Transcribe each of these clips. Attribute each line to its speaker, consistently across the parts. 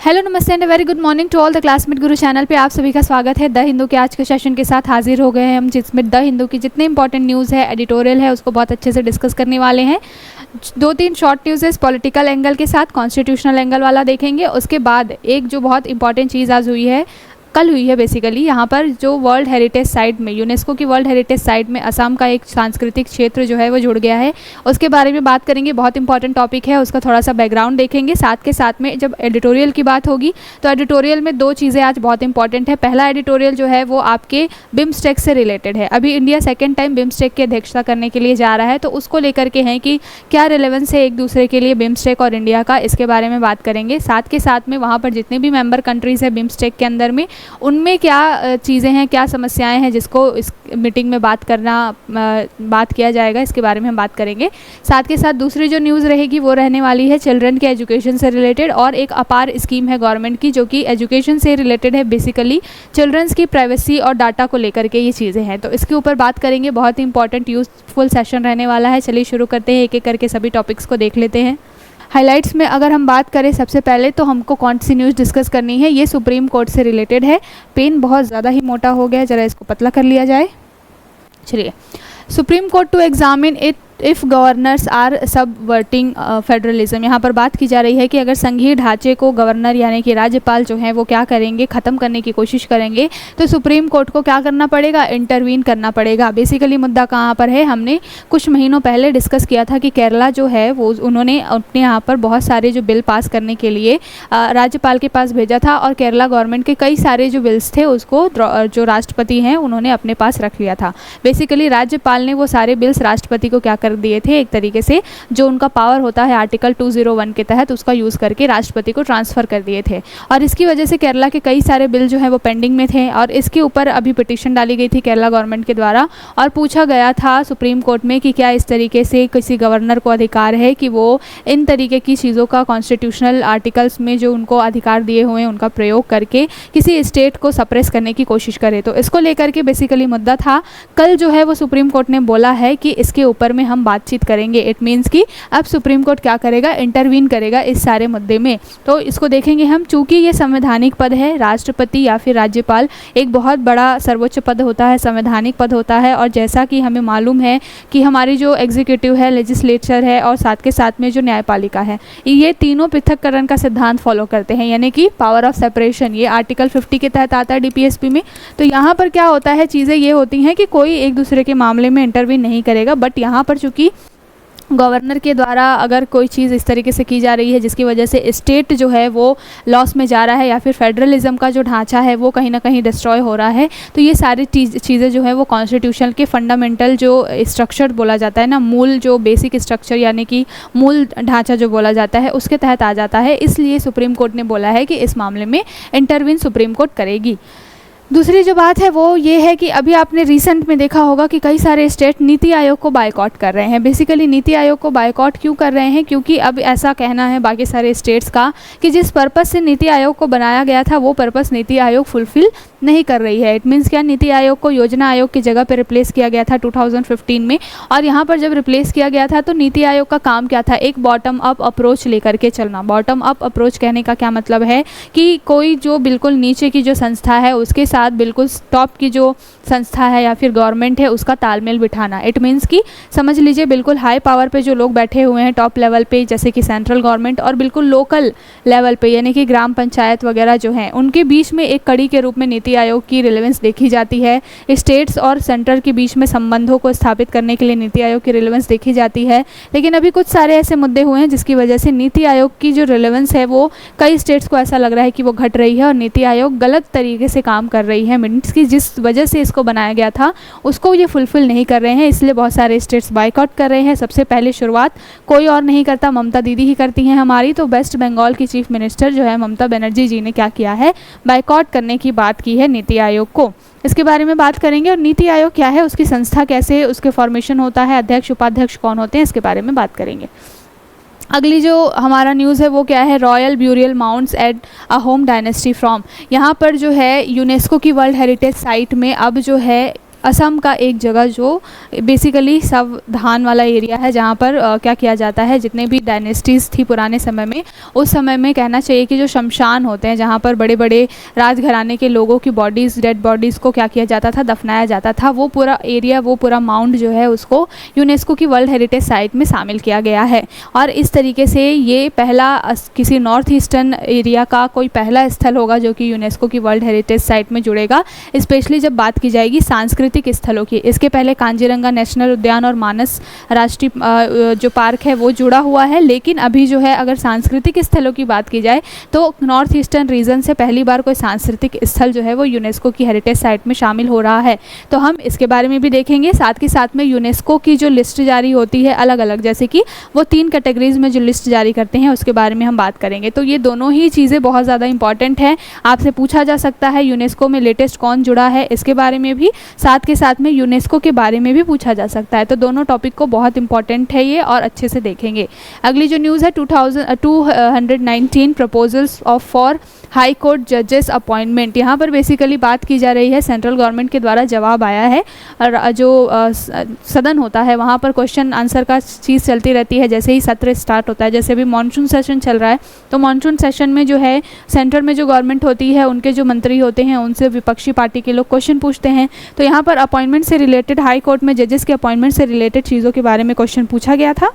Speaker 1: Hello नमस्ते and very good morning to all the classmate Guru channel पे आप सभी का स्वागत है। द हिंदू के आज के सेशन के साथ हाजिर हो गए हैं हम, जिसमें द हिंदू की जितने इंपॉर्टेंट न्यूज़ है, एडिटोरियल है, उसको बहुत अच्छे से डिस्कस करने वाले हैं। 2-3 शॉर्ट न्यूज़ पॉलिटिकल एंगल के साथ, कॉन्स्टिट्यूशनल एंगल वाला देखेंगे। उसके बाद एक जो बहुत इंपॉर्टेंट चीज़ आज हुई है, कल हुई है बेसिकली, यहाँ पर जो वर्ल्ड हेरिटेज साइट में, यूनेस्को की वर्ल्ड हेरिटेज साइट में असम का एक सांस्कृतिक क्षेत्र जो है वो जुड़ गया है, उसके बारे में बात करेंगे। बहुत इंपॉर्टेंट टॉपिक है, उसका थोड़ा सा बैकग्राउंड देखेंगे। साथ के साथ में जब एडिटोरियल की बात होगी तो एडिटोरियल में 2 चीज़ें आज बहुत इंपॉर्टेंट है। पहला एडिटोरियल जो है वो आपके बिम्स्टेक से रिलेटेड है। अभी इंडिया सेकेंड टाइम बिम्स्टेक की अध्यक्षता करने के लिए जा रहा है, तो उसको लेकर के हैं कि क्या रिलेवेंस है एक दूसरे के लिए बिम्स्टेक और इंडिया का, इसके बारे में बात करेंगे। साथ के साथ में वहाँ पर जितने भी मेंबर कंट्रीज़ है बिम्स्टेक के अंदर में, उनमें क्या चीज़ें हैं, क्या समस्याएं हैं जिसको इस मीटिंग में बात किया जाएगा, इसके बारे में हम बात करेंगे। साथ के साथ दूसरी जो न्यूज़ रहेगी वो रहने वाली है चिल्ड्रन के एजुकेशन से रिलेटेड, और एक अपार स्कीम है गवर्नमेंट की जो कि एजुकेशन से रिलेटेड है। बेसिकली चिल्ड्रंस की प्राइवेसी और डाटा को लेकर के ये चीज़ें हैं, तो इसके ऊपर बात करेंगे। बहुत ही इंपॉर्टेंट यूजफुल सेशन रहने वाला है। चलिए शुरू करते हैं, एक एक करके सभी टॉपिक्स को देख लेते हैं। हाइलाइट्स में अगर हम बात करें, सबसे पहले तो हमको कौन सी न्यूज़ डिस्कस करनी है, ये सुप्रीम कोर्ट से रिलेटेड है। पेन बहुत ज़्यादा ही मोटा हो गया है, ज़रा इसको पतला कर लिया जाए। चलिए, Supreme Court to examine it if governors are subverting federalism. यहाँ पर बात की जा रही है कि अगर संघीय ढांचे को गवर्नर यानी कि राज्यपाल जो हैं वो क्या करेंगे, ख़त्म करने की कोशिश करेंगे, तो सुप्रीम कोर्ट को क्या करना पड़ेगा, इंटरवीन करना पड़ेगा। बेसिकली मुद्दा कहाँ पर है, हमने कुछ महीनों पहले डिस्कस किया था कि केरला जो है वो उन्होंने अपने यहाँ पर बहुत सारे जो बिल पास करने के लिए राज्यपाल के पास भेजा था, और केरला गवर्नमेंट के कई सारे जो बिल्स थे उसको जो राष्ट्रपति हैं उन्होंने अपने पास रख लिया था। बेसिकली राज्यपाल ने वो सारे बिल्स राष्ट्रपति को क्या दिए थे, एक तरीके से जो उनका पावर होता है आर्टिकल 201 के तहत, उसका यूज़ करके राष्ट्रपति को ट्रांसफ़र कर दिए थे। और इसकी वजह से केरला के कई सारे बिल जो है वो पेंडिंग में थे, और इसके ऊपर अभी पिटीशन डाली गई थी केरला गवर्नमेंट के द्वारा, और पूछा गया था सुप्रीम कोर्ट में कि क्या इस तरीके से किसी गवर्नर को अधिकार है कि वो इन तरीके की चीज़ों का कॉन्स्टिट्यूशनल आर्टिकल्स में जो उनको अधिकार दिए हुए हैं उनका प्रयोग करके किसी स्टेट को सप्रेस करने की कोशिश करे। तो इसको लेकर के बेसिकली मुद्दा था। कल जो है वो सुप्रीम कोर्ट ने बोला है कि इसके ऊपर में हम बातचीत करेंगे। इट मीन्स कि अब सुप्रीम कोर्ट क्या करेगा, इंटरवीन करेगा इस सारे मुद्दे में। तो इसको देखेंगे हम। चूंकि ये संवैधानिक पद है, राष्ट्रपति या फिर राज्यपाल एक बहुत बड़ा सर्वोच्च पद होता है, संवैधानिक पद होता है, और जैसा कि हमें मालूम है कि हमारी जो एग्जीक्यूटिव है, लेजिस्लेचर है, और साथ के साथ में जो न्यायपालिका है, ये तीनों पृथककरण का सिद्धांत फॉलो करते हैं, यानी कि पावर ऑफ सेपरेशन। ये आर्टिकल 50 के तहत आता है डीपीएसपी में। तो यहाँ पर क्या होता है, चीज़ें ये होती हैं कि कोई एक दूसरे के मामले में इंटरवीन नहीं करेगा, बट यहाँ पर चूँकि गवर्नर के द्वारा अगर कोई चीज़ इस तरीके से की जा रही है जिसकी वजह से स्टेट जो है वो लॉस में जा रहा है, या फिर फेडरलिज्म का जो ढांचा है वो कहीं ना कहीं डिस्ट्रॉय हो रहा है, तो ये सारी चीज़ें जो है वो कॉन्स्टिट्यूशन के फंडामेंटल जो स्ट्रक्चर बोला जाता है ना, मूल जो बेसिक स्ट्रक्चर यानी कि मूल ढांचा जो बोला जाता है, उसके तहत आ जाता है। इसलिए सुप्रीम कोर्ट ने बोला है कि इस मामले में इंटरवीन सुप्रीम कोर्ट करेगी। दूसरी जो बात है वो ये है कि अभी आपने रिसेंट में देखा होगा कि कई सारे स्टेट नीति आयोग को बायकॉट कर रहे हैं। बेसिकली नीति आयोग को बायकॉट क्यों कर रहे हैं, क्योंकि अब ऐसा कहना है बाकी सारे स्टेट्स का कि जिस पर्पस से नीति आयोग को बनाया गया था वो पर्पस नीति आयोग फुलफिल नहीं कर रही है। इट मीन्स क्या, नीति आयोग को योजना आयोग की जगह पर रिप्लेस किया गया था 2015 में, और यहाँ पर जब रिप्लेस किया गया था तो नीति आयोग का काम क्या था, एक बॉटम अप अप्रोच लेकर के चलना। बॉटम अप अप्रोच कहने का क्या मतलब है कि कोई जो बिल्कुल नीचे की जो संस्था है उसके साथ बिल्कुल टॉप की जो संस्था है या फिर गवर्नमेंट है उसका तालमेल बिठाना। इट मीन्स कि समझ लीजिए बिल्कुल हाई पावर पे जो लोग बैठे हुए हैं टॉप लेवल पे, जैसे कि सेंट्रल गवर्नमेंट, और बिल्कुल लोकल लेवल पे यानी कि ग्राम पंचायत वगैरह जो हैं, उनके बीच में एक कड़ी के रूप में नीति आयोग की रिलेवेंस देखी जाती है। स्टेट्स और सेंटर के बीच में संबंधों को स्थापित करने के लिए नीति आयोग की रिलेवेंस देखी जाती है। लेकिन अभी कुछ सारे ऐसे मुद्दे हुए हैं जिसकी वजह से नीति आयोग की जो रिलेवेंस है वो कई स्टेट्स को ऐसा लग रहा है कि वो घट रही है, और नीति आयोग गलत तरीके से काम कर रही है। मीन्स कि जिस वजह से इसको बनाया गया था उसको ये फुलफिल नहीं कर रहे हैं, इसलिए बहुत सारे स्टेट्स बायकॉट कर रहे हैं। सबसे पहले शुरुआत कोई और नहीं करता, ममता दीदी ही करती हैं हमारी। तो वेस्ट बंगाल की चीफ मिनिस्टर जो है ममता बनर्जी जी ने क्या किया है, बायकॉट करने की बात की है नीति आयोग को। इसके बारे में बात करेंगे, और नीति आयोग क्या है, उसकी संस्था कैसे, उसके फॉर्मेशन होता है, अध्यक्ष उपाध्यक्ष कौन होते हैं, इसके बारे में बात करेंगे। अगली जो हमारा न्यूज़ है वो क्या है, royal burial mounds at Ahom dynasty from. यहाँ पर जो है यूनेस्को की वर्ल्ड हेरिटेज साइट में अब जो है असम का एक जगह जो बेसिकली सावधान वाला एरिया है, जहाँ पर क्या किया जाता है, जितने भी डायनेस्टीज़ थी पुराने समय में, उस समय में कहना चाहिए कि जो शमशान होते हैं, जहाँ पर बड़े बड़े राजघराने के लोगों की बॉडीज़, डेड बॉडीज़ को क्या किया जाता था, दफनाया जाता था, वो पूरा एरिया, वो पूरा माउंट जो है उसको यूनेस्को की वर्ल्ड हेरिटेज साइट में शामिल किया गया है। और इस तरीके से ये पहला किसी नॉर्थ ईस्टर्न एरिया का कोई पहला स्थल होगा जो कि यूनेस्को की वर्ल्ड हेरिटेज साइट में जुड़ेगा, स्पेशली जब बात की जाएगी सांस्कृतिक स्थलों की। इसके पहले कांजीरंगा नेशनल उद्यान और मानस राष्ट्रीय जो पार्क है वो जुड़ा हुआ है, लेकिन अभी जो है अगर सांस्कृतिक स्थलों की बात की जाए तो नॉर्थ ईस्टर्न रीजन से पहली बार कोई सांस्कृतिक स्थल जो है वो यूनेस्को की हेरिटेज साइट में शामिल हो रहा है। तो हम इसके बारे में भी देखेंगे, साथ के साथ में यूनेस्को की जो लिस्ट जारी होती है अलग अलग, जैसे कि वो 3 कैटेगरीज में जो लिस्ट जारी करते हैं उसके बारे में हम बात करेंगे। तो ये दोनों ही चीज़ें बहुत ज़्यादा इंपॉर्टेंट है, आपसे पूछा जा सकता है यूनेस्को में लेटेस्ट कौन जुड़ा है, इसके बारे में भी, साथ के साथ में यूनेस्को के बारे में भी पूछा जा सकता है। तो दोनों टॉपिक को बहुत इंपॉर्टेंट है ये, और अच्छे से देखेंगे। अगली जो न्यूज़ है 219 proposals of for high court जजेस अपॉइंटमेंट। यहाँ पर बेसिकली बात की जा रही है, सेंट्रल गवर्नमेंट के द्वारा जवाब आया है, और जो सदन होता है वहाँ पर क्वेश्चन आंसर का चीज़ चलती रहती है जैसे ही सत्र स्टार्ट होता है। जैसे अभी मानसून सेशन चल रहा है, तो मानसून सेशन में जो है सेंटर में जो गवर्नमेंट होती है, उनके जो मंत्री होते हैं, उनसे विपक्षी पार्टी के लोग क्वेश्चन पूछते हैं। तो यहाँ पर अपॉइंटमेंट से रिलेटेड, हाई कोर्ट में जजेस के अपॉइंटमेंट से रिलेटेड चीज़ों के बारे में क्वेश्चन पूछा गया था।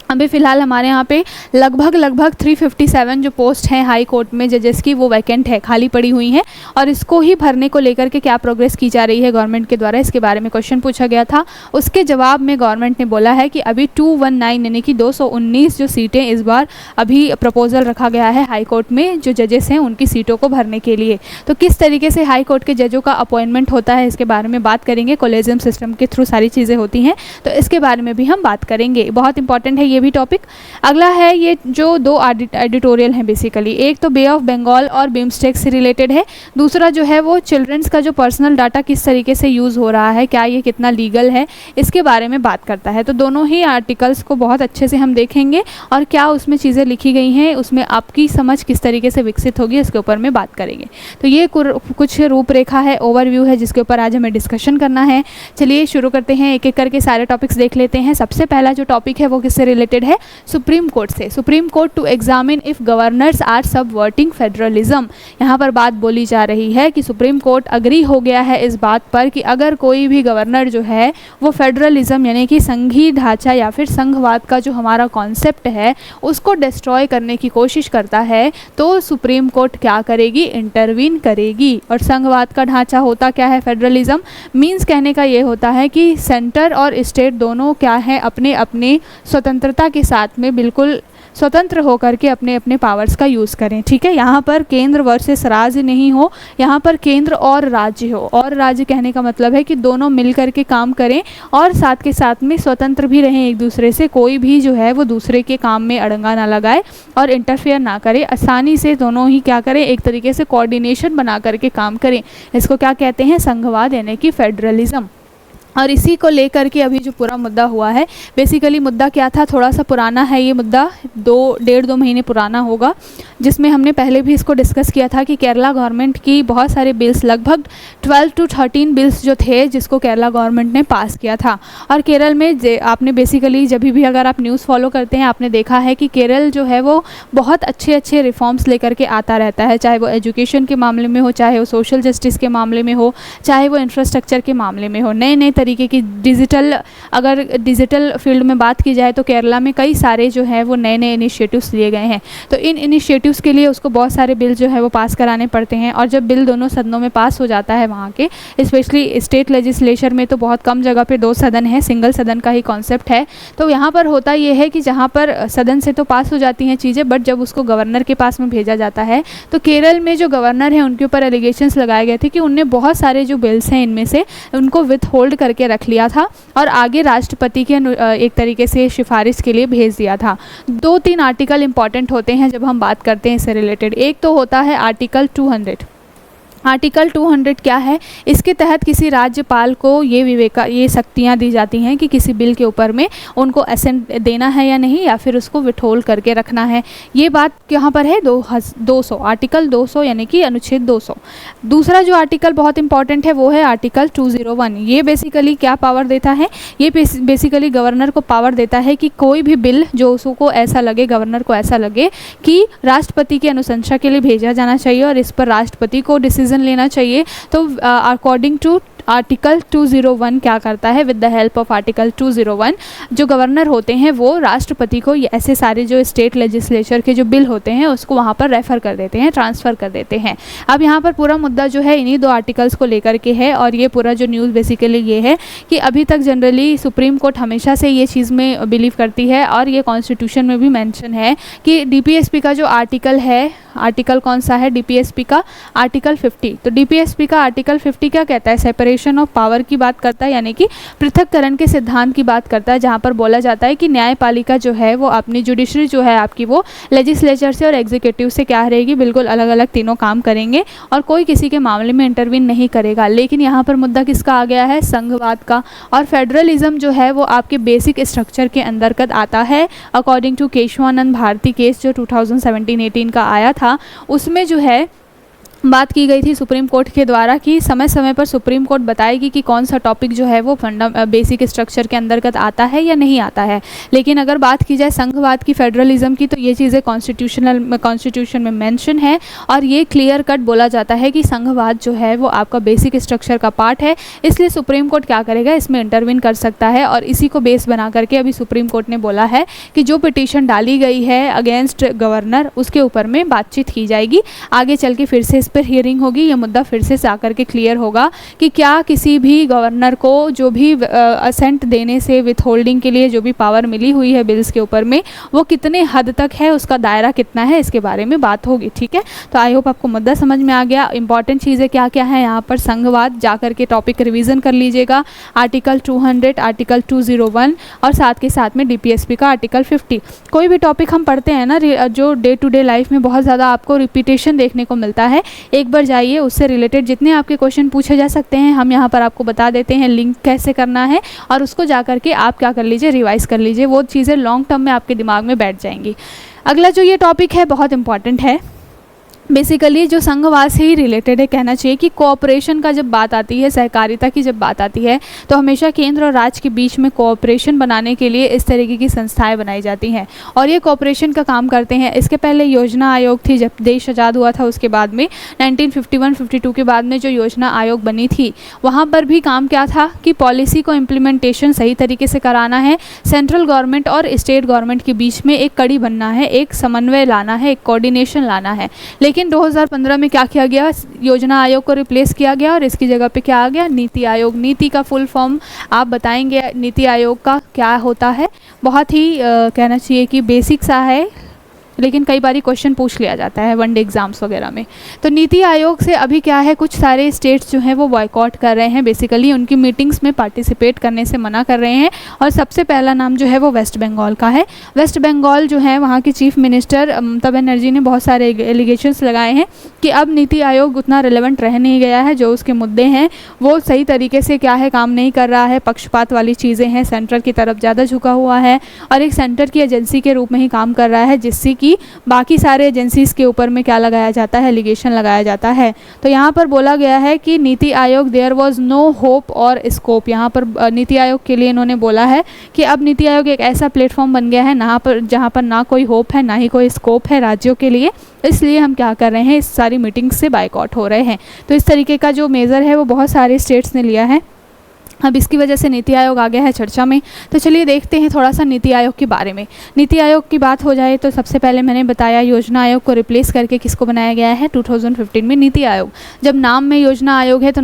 Speaker 1: अभी फ़िलहाल हमारे यहाँ पे लगभग 357 जो पोस्ट हैं हाई कोर्ट में जजेस की, वो वैकेंट है, खाली पड़ी हुई हैं, और इसको ही भरने को लेकर के क्या प्रोग्रेस की जा रही है गवर्नमेंट के द्वारा, इसके बारे में क्वेश्चन पूछा गया था। उसके जवाब में गवर्नमेंट ने बोला है कि अभी 219 यानी कि 219 जो सीटें इस बार अभी प्रपोजल रखा गया है हाई कोर्ट में जो जजेस हैं उनकी सीटों को भरने के लिए। तो किस तरीके से हाई कोर्ट के जजों का अपॉइंटमेंट होता है इसके बारे में बात करेंगे, कोलेजियम सिस्टम के थ्रू सारी चीज़ें होती हैं, तो इसके बारे में भी हम बात करेंगे। बहुत इंपॉर्टेंट है ये भी टॉपिक। अगला है ये जो 2 एडिटोरियल हैं बेसिकली, एक तो बे ऑफ बंगाल और बिम्स्टेक से रिलेटेड है, दूसरा जो है वो चिल्ड्रंस का जो पर्सनल डाटा किस तरीके से यूज़ हो रहा है, क्या ये कितना लीगल है, इसके बारे में बात करता है। तो दोनों ही आर्टिकल्स को बहुत अच्छे से हम देखेंगे, और क्या उसमें चीज़ें लिखी गई हैं, उसमें आपकी समझ किस तरीके से विकसित होगी, इसके ऊपर में बात करेंगे। तो ये कुछ रूपरेखा है, ओवरव्यू है, जिसके ऊपर आज हमें डिस्कशन करना है। चलिए शुरू करते हैं, एक एक करके सारे टॉपिक्स देख लेते हैं। सबसे पहला जो टॉपिक है वो किससे रिलेटेड है, सुप्रीम कोर्ट से। Supreme Court to examine if governors are subverting federalism. यहाँ पर बात बोली जा रही है कि सुप्रीम कोर्ट अग्री हो गया है इस बात पर कि अगर कोई भी गवर्नर जो है वो फेडरलिज्म यानी कि संघीय ढांचा या फिर संघवाद का जो हमारा कॉन्सेप्ट है उसको डिस्ट्रॉय करने की कोशिश करता है, तो सुप्रीम कोर्ट क्या करेगी, इंटरवीन करेगी। और संघवाद का ढांचा होता क्या है, फेडरलिज्म मीन्स कहने का ये होता है कि सेंटर और स्टेट दोनों क्या है, अपने अपने स्वतंत्रता के साथ में बिल्कुल स्वतंत्र होकर के अपने अपने पावर्स का यूज़ करें। ठीक है, यहाँ पर केंद्र वर्सेस राज्य नहीं हो, यहाँ पर केंद्र और राज्य हो। और राज्य कहने का मतलब है कि दोनों मिल कर के काम करें और साथ के साथ में स्वतंत्र भी रहें एक दूसरे से, कोई भी जो है वो दूसरे के काम में अड़ंगा ना लगाए और इंटरफेयर ना करे, आसानी से दोनों ही क्या करें, एक तरीके से कोऑर्डिनेशन बना करके काम करें। इसको क्या कहते हैं, संघवाद यानी कि फेडरलिज्म। और इसी को लेकर के अभी जो पूरा मुद्दा हुआ है, बेसिकली मुद्दा क्या था, थोड़ा सा पुराना है ये मुद्दा, 1.5-2 महीने पुराना होगा, जिसमें हमने पहले भी इसको डिस्कस किया था कि केरला गवर्नमेंट की बहुत सारे बिल्स, लगभग 12 to 13 बिल्स जो थे जिसको केरला गवर्नमेंट ने पास किया था। और केरल में आपने बेसिकली जब भी अगर आप न्यूज़ फॉलो करते हैं आपने देखा है कि केरल जो है वो बहुत अच्छे रिफॉर्म्स लेकर के आता रहता है, चाहे वो एजुकेशन के मामले में हो, चाहे वो सोशल जस्टिस के मामले में हो, चाहे वो इंफ्रास्ट्रक्चर के मामले में हो, नए तरीके की अगर डिजिटल फील्ड में बात की जाए तो केरला में कई सारे जो है वो नए इनिशिएटिव्स लिए गए हैं। तो इन इनिशिएटिव्स के लिए उसको बहुत सारे बिल जो है वो पास कराने पड़ते हैं, और जब बिल दोनों सदनों में पास हो जाता है वहाँ के, स्पेशली स्टेट लेजिस्लेचर में तो बहुत कम जगह पे 2 सदन है, सिंगल सदन का ही कॉन्सेप्ट है। तो यहाँ पर होता ये है कि जहाँ पर सदन से तो पास हो जाती हैं चीज़ें, बट जब उसको गवर्नर के पास में भेजा जाता है तो केरल में जो गवर्नर हैं उनके ऊपर एलिगेशंस लगाए गए थे कि उनने बहुत सारे जो बिल्स हैं इनमें से उनको विथ होल्ड करके रख लिया था और आगे राष्ट्रपति के एक तरीके से सिफारिश के लिए भेज दिया था। 2-3 आर्टिकल इंपॉर्टेंट होते हैं जब हम बात करते हैं इससे रिलेटेड। एक तो होता है आर्टिकल 200। आर्टिकल 200 क्या है? इसके तहत किसी राज्यपाल को ये शक्तियाँ दी जाती हैं कि किसी बिल के ऊपर में उनको असेंट देना है या नहीं, या फिर उसको विथहोल्ड करके रखना है। ये बात यहाँ पर है 200 आर्टिकल 200 यानी कि अनुच्छेद 200। दूसरा जो आर्टिकल बहुत इंपॉर्टेंट है वो है आर्टिकल 201। ये बेसिकली क्या पावर देता है? ये बेसिकली गवर्नर को पावर देता है कि कोई भी बिल जो उसको ऐसा लगे, गवर्नर को ऐसा लगे कि राष्ट्रपति की अनुशंसा के लिए भेजा जाना चाहिए और इस पर राष्ट्रपति को डिसीजन लेना चाहिए, तो अकॉर्डिंग टू आर्टिकल 201 क्या करता है? With the help of article 201 जो गवर्नर होते हैं वो राष्ट्रपति को ऐसे सारे जो स्टेट लेजिस्लेचर के जो बिल होते हैं उसको वहाँ पर रेफ़र कर देते हैं, ट्रांसफ़र कर देते हैं। अब यहाँ पर पूरा मुद्दा जो है इन्हीं 2 आर्टिकल्स को लेकर के है, और ये पूरा जो न्यूज़ बेसिकली ये है कि अभी तक जनरली सुप्रीम कोर्ट हमेशा से ये चीज़ में बिलीव करती है, और ये कॉन्स्टिट्यूशन में भी मेंशन है कि डीपीएसपी का जो आर्टिकल है, आर्टिकल कौन सा है? डीपीएसपी का आर्टिकल 50। तो डीपीएसपी का आर्टिकल 50 क्या कहता है? सेपरेशन ऑफ पावर की बात करता है, यानी कि पृथक्करण के सिद्धांत की बात करता है, जहाँ पर बोला जाता है कि न्यायपालिका जो है वो अपनी जुडिशरी जो है आपकी वो लेजिस्लेचर से और एग्जीक्यूटिव से क्या रहेगी? बिल्कुल अलग अलग तीनों काम करेंगे और कोई किसी के मामले में इंटरवीन नहीं करेगा। लेकिन यहाँ पर मुद्दा किसका आ गया है? संघवाद का। और फेडरलिज्म जो है वो आपके बेसिक स्ट्रक्चर के अंतर्गत आता है। According to Kesavananda Bharati case जो 2017-18 का आया था, उसमें जो है बात की गई थी सुप्रीम कोर्ट के द्वारा कि समय समय पर सुप्रीम कोर्ट बताएगी कि कौन सा टॉपिक जो है वो बेसिक स्ट्रक्चर के अंतर्गत आता है या नहीं आता है। लेकिन अगर बात की जाए संघवाद की, फेडरलिज्म की, तो ये चीज़ें कॉन्स्टिट्यूशन में मेंशन है, और ये क्लियर कट बोला जाता है कि संघवाद जो है वो आपका बेसिक स्ट्रक्चर का पार्ट है। इसलिए सुप्रीम कोर्ट क्या करेगा? इसमें इंटरवीन कर सकता है, और इसी को बेस बना करके अभी सुप्रीम कोर्ट ने बोला है कि जो पिटीशन डाली गई है अगेंस्ट गवर्नर उसके ऊपर में बातचीत की जाएगी। आगे चल के फिर से पर हियरिंग होगी, ये मुद्दा फिर से आकर के क्लियर होगा कि क्या किसी भी गवर्नर को जो भी असेंट देने से विथहोल्डिंग के लिए जो भी पावर मिली हुई है बिल्स के ऊपर में, वो कितने हद तक है, उसका दायरा कितना है, इसके बारे में बात होगी। ठीक है, तो आई होप आपको मुद्दा समझ में आ गया। इंपॉर्टेंट चीज़ें क्या क्या है यहाँ पर? संघवाद, जाकर के टॉपिक रिवीजन कर लीजिएगा, आर्टिकल 200, आर्टिकल 201 और साथ के साथ में डीपीएसपी का आर्टिकल 50। कोई भी टॉपिक हम पढ़ते हैं ना, जो डे टू डे लाइफ में बहुत ज़्यादा आपको रिपीटेशन देखने को मिलता है, एक बार जाइए, उससे रिलेटेड जितने आपके क्वेश्चन पूछे जा सकते हैं हम यहाँ पर आपको बता देते हैं, लिंक कैसे करना है, और उसको जाकर के आप क्या कर लीजिए? रिवाइज कर लीजिए। वो चीज़ें लॉन्ग टर्म में आपके दिमाग में बैठ जाएंगी। अगला जो ये टॉपिक है बहुत इंपॉर्टेंट है, बेसिकली जो संघवाद से ही रिलेटेड है। कहना चाहिए कि कोऑपरेशन का जब बात आती है, सहकारिता की जब बात आती है, तो हमेशा केंद्र और राज्य के बीच में कोऑपरेशन बनाने के लिए इस तरीके की संस्थाएं बनाई जाती हैं, और ये कोऑपरेशन का काम करते हैं। इसके पहले योजना आयोग थी, जब देश आज़ाद हुआ था उसके बाद में 1951-52 के बाद में जो योजना आयोग बनी थी, वहाँ पर भी काम क्या था कि पॉलिसी को इम्प्लीमेंटेशन सही तरीके से कराना है, सेंट्रल गवर्नमेंट और स्टेट गवर्नमेंट के बीच में एक कड़ी बनना है, एक समन्वय लाना है, एक कोऑर्डिनेशन लाना है। लेकिन 2015 में क्या किया गया? योजना आयोग को रिप्लेस किया गया और इसकी जगह पे क्या आ गया? नीति आयोग। नीति का फुल फॉर्म आप बताएंगे नीति आयोग का क्या होता है? बहुत ही कहना चाहिए कि बेसिक सा है, लेकिन कई बार क्वेश्चन पूछ लिया जाता है वनडे एग्जाम्स वगैरह में। तो नीति आयोग से अभी क्या है, कुछ सारे स्टेट्स जो हैं वो बॉयकॉट कर रहे हैं, बेसिकली उनकी मीटिंग्स में पार्टिसिपेट करने से मना कर रहे हैं। और सबसे पहला नाम जो है वो वेस्ट बंगाल का है। वेस्ट बंगाल जो है, वहाँ के चीफ मिनिस्टर ममता बनर्जी ने बहुत सारे एलिगेशंस लगाए हैं कि अब नीति आयोग उतना रिलेवेंट रह नहीं गया है, जो उसके मुद्दे हैं वो सही तरीके से क्या है काम नहीं कर रहा है, पक्षपात वाली चीज़ें हैं, सेंटर की तरफ ज़्यादा झुका हुआ है और एक सेंटर की एजेंसी के रूप में ही काम कर रहा है, जिससे कि बाकी सारे एजेंसीज के ऊपर में क्या लगाया जाता है? एलिगेशन लगाया जाता है। तो यहाँ पर बोला गया है कि NITI Aayog there was no hope और स्कोप। यहाँ पर नीति आयोग के लिए इन्होंने बोला है कि अब नीति आयोग एक ऐसा प्लेटफॉर्म बन गया है जहाँ पर ना कोई होप है, ना ही कोई स्कोप है राज्यों के लिए, इसलिए हम क्या कर रहे हैं, इस सारी मीटिंग्स से बायकॉट हो रहे हैं। तो इस तरीके का जो मेज़र है वो बहुत सारे स्टेट्स ने लिया है। अब इसकी वजह से नीति आयोग आ गया है चर्चा में। तो चलिए देखते हैं थोड़ा सा नीति आयोग के बारे में। नीति आयोग की बात हो जाए तो सबसे पहले मैंने बताया योजना आयोग को रिप्लेस करके किसको बनाया गया है? 2015 में नीति आयोग। जब नाम में योजना आयोग है तो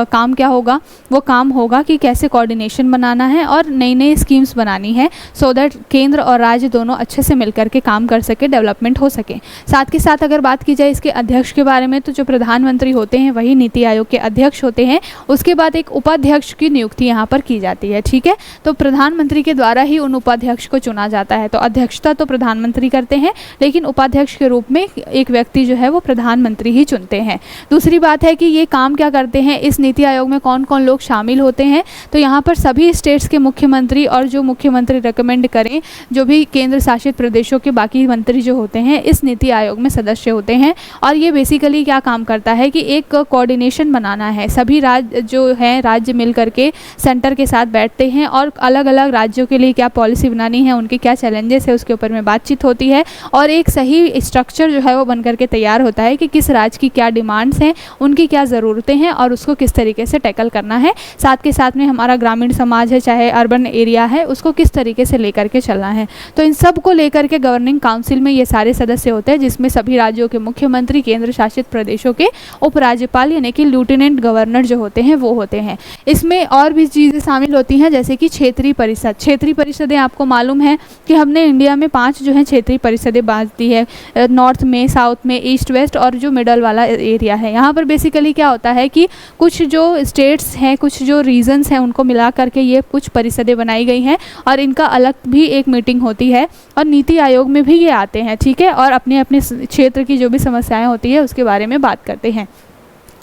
Speaker 1: काम क्या होगा? वो काम होगा कि कैसे कोऑर्डिनेशन बनाना है और नई नई स्कीम्स बनानी है, सो दैट केंद्र और राज्य दोनों अच्छे से मिलकर के काम कर सके, डेवलपमेंट हो सके। साथ के साथ अगर बात की जाए इसके अध्यक्ष के बारे में, तो जो प्रधानमंत्री होते हैं वही नीति आयोग के अध्यक्ष होते हैं। उसके बाद एक उपाध्यक्ष की की नियुक्ति यहाँ पर की जाती है। ठीक है, तो प्रधानमंत्री के द्वारा ही उन उपाध्यक्ष को चुना जाता है। तो अध्यक्षता तो प्रधानमंत्री करते हैं, लेकिन उपाध्यक्ष के रूप में एक व्यक्ति जो है वो प्रधानमंत्री ही चुनते हैं। दूसरी बात है कि ये काम क्या करते हैं, इस नीति आयोग में कौन कौन लोग शामिल होते हैं। तो यहाँ पर सभी स्टेट्स के मुख्यमंत्री और जो मुख्यमंत्री रिकमेंड करें, जो भी केंद्र शासित प्रदेशों के बाकी मंत्री जो होते हैं, इस नीति आयोग में सदस्य होते हैं। और ये बेसिकली क्या काम करता है कि एक कोऑर्डिनेशन बनाना है। सभी राज्य जो हैं, राज्य मिल करके सेंटर के साथ बैठते हैं और अलग अलग राज्यों के लिए क्या पॉलिसी बनानी है, उनके क्या चैलेंजेस है, उसके ऊपर में बातचीत होती है और एक सही स्ट्रक्चर जो है वो बन करके तैयार होता है कि किस राज्य की क्या डिमांड्स हैं, उनकी क्या ज़रूरतें हैं और उसको किस तरीके से टैकल करना है। साथ के साथ में हमारा ग्रामीण समाज है, चाहे अर्बन एरिया है, उसको किस तरीके से लेकर के चलना है। तो इन सब को लेकर के गवर्निंग काउंसिल में ये सारे सदस्य होते हैं, जिसमें सभी राज्यों के मुख्यमंत्री, केंद्र शासित प्रदेशों के उपराज्यपाल यानी कि लेफ्टिनेंट गवर्नर जो होते हैं वो होते हैं। इसमें और भी चीज़ें शामिल होती हैं, जैसे कि क्षेत्रीय परिषद। क्षेत्रीय परिषदें आपको मालूम है कि हमने इंडिया में 5 जो है क्षेत्रीय परिषदें बांट दी है, नॉर्थ में, साउथ में, ईस्ट वेस्ट और जो मिडल वाला एरिया है। यहाँ पर बेसिकली क्या होता है कि कुछ जो स्टेट्स हैं, कुछ जो रीजन्स हैं, उनको मिला करके ये कुछ परिषदें बनाई गई हैं और इनका अलग भी एक मीटिंग होती है और नीति आयोग में भी ये आते हैं। ठीक है, और अपने अपने क्षेत्र की जो भी समस्याएं होती है उसके बारे में बात करते हैं।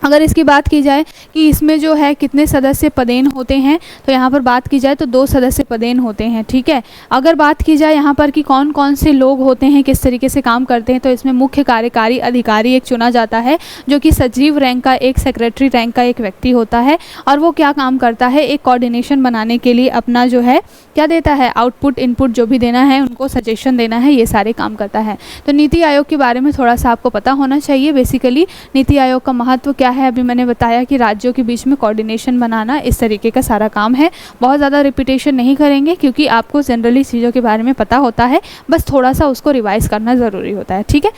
Speaker 1: अगर इसकी बात की जाए कि इसमें जो है कितने सदस्य पदेन होते हैं, तो यहाँ पर बात की जाए तो 2 सदस्य पदेन होते हैं। ठीक है, अगर बात की जाए यहाँ पर कि कौन कौन से लोग होते हैं, किस तरीके से काम करते हैं, तो इसमें मुख्य कार्यकारी अधिकारी एक चुना जाता है, जो कि सचिव रैंक का, एक सेक्रेटरी रैंक का एक व्यक्ति होता है और वो क्या काम करता है, एक कोऑर्डिनेशन बनाने के लिए अपना जो है क्या देता है, आउटपुट इनपुट जो भी देना है, उनको सजेशन देना है, ये सारे काम करता है। तो नीति आयोग के बारे में थोड़ा सा आपको पता होना चाहिए। बेसिकली नीति आयोग का महत्व क्या है, अभी मैंने बताया कि राज्यों के बीच में कोऑर्डिनेशन बनाना, इस तरीके का सारा काम है। बहुत ज़्यादा रिपीटेशन नहीं करेंगे क्योंकि आपको जनरली चीज़ों के बारे में पता होता है, बस थोड़ा सा उसको रिवाइज करना ज़रूरी होता है। ठीक है,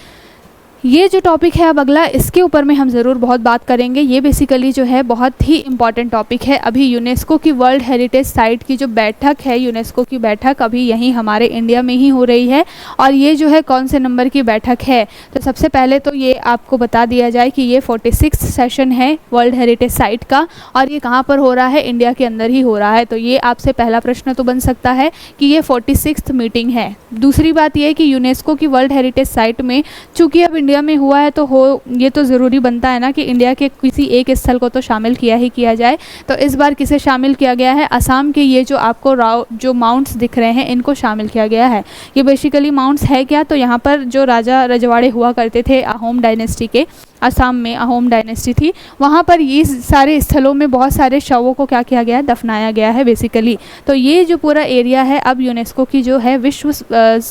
Speaker 1: ये जो टॉपिक है अब अगला, इसके ऊपर में हम ज़रूर बहुत बात करेंगे। ये बेसिकली जो है बहुत ही इम्पॉर्टेंट टॉपिक है। अभी यूनेस्को की वर्ल्ड हेरिटेज साइट की जो बैठक है, यूनेस्को की बैठक अभी यहीं हमारे इंडिया में ही हो रही है और ये जो है कौन से नंबर की बैठक है, तो सबसे पहले तो ये आपको बता दिया जाए कि ये 46 सेशन है वर्ल्ड हेरिटेज साइट का और ये कहाँ पर हो रहा है, इंडिया के अंदर ही हो रहा है। तो ये आपसे पहला प्रश्न तो बन सकता है कि ये 46th मीटिंग है। दूसरी बात ये है कि यूनेस्को की वर्ल्ड हेरिटेज साइट में चूँकि अब इंडिया में हुआ है तो ये तो ज़रूरी बनता है ना कि इंडिया के किसी एक स्थल को तो शामिल किया ही किया जाए। तो इस बार किसे शामिल किया गया है, असम के ये जो आपको जो माउंट्स दिख रहे हैं इनको शामिल किया गया है। ये बेसिकली माउंट्स है क्या, तो यहाँ पर जो राजा रजवाड़े हुआ करते थे अहोम डायनेस्टी के, असम में अहोम डायनेस्टी थी, वहाँ पर ये सारे स्थलों में बहुत सारे शवों को क्या किया गया है, दफनाया गया है बेसिकली। तो ये जो पूरा एरिया है अब यूनेस्को की जो है विश्व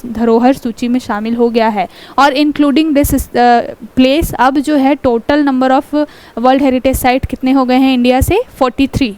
Speaker 1: धरोहर सूची में शामिल हो गया है और इंक्लूडिंग दिस प्लेस अब जो है total number of world heritage site कितने हो गए हैं इंडिया से, 43।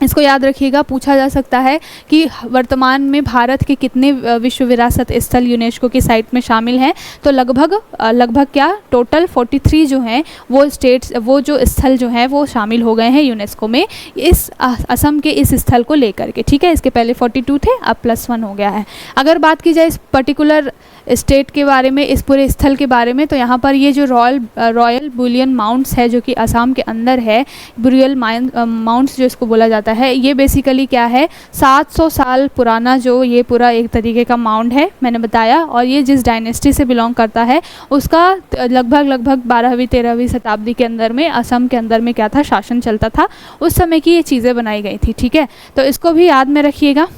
Speaker 1: इसको याद रखिएगा, पूछा जा सकता है कि वर्तमान में भारत के कितने विश्व विरासत स्थल यूनेस्को की साइट में शामिल हैं, तो लगभग क्या टोटल 43 जो हैं वो स्टेट्स, वो जो स्थल जो हैं वो शामिल हो गए हैं यूनेस्को में इस असम के इस स्थल को लेकर के। ठीक है, इसके पहले 42 थे, अब +1 हो गया है। अगर बात की जाए इस पर्टिकुलर स्टेट के बारे में, इस पूरे स्थल के बारे में, तो यहाँ पर ये जो रॉयल बुलियन माउंट्स है जो कि असम के अंदर है, बुरियल माउंट्स जो इसको बोला जाता है, ये बेसिकली क्या है, 700 साल पुराना जो ये पूरा एक तरीके का माउंट है मैंने बताया, और ये जिस डायनेस्टी से बिलोंग करता है उसका लगभग 12वीं 13वीं शताब्दी के अंदर में असम के अंदर में क्या था, शासन चलता था, उस समय की ये चीज़ें बनाई गई थी। ठीक है, तो इसको भी याद में रखिएगा।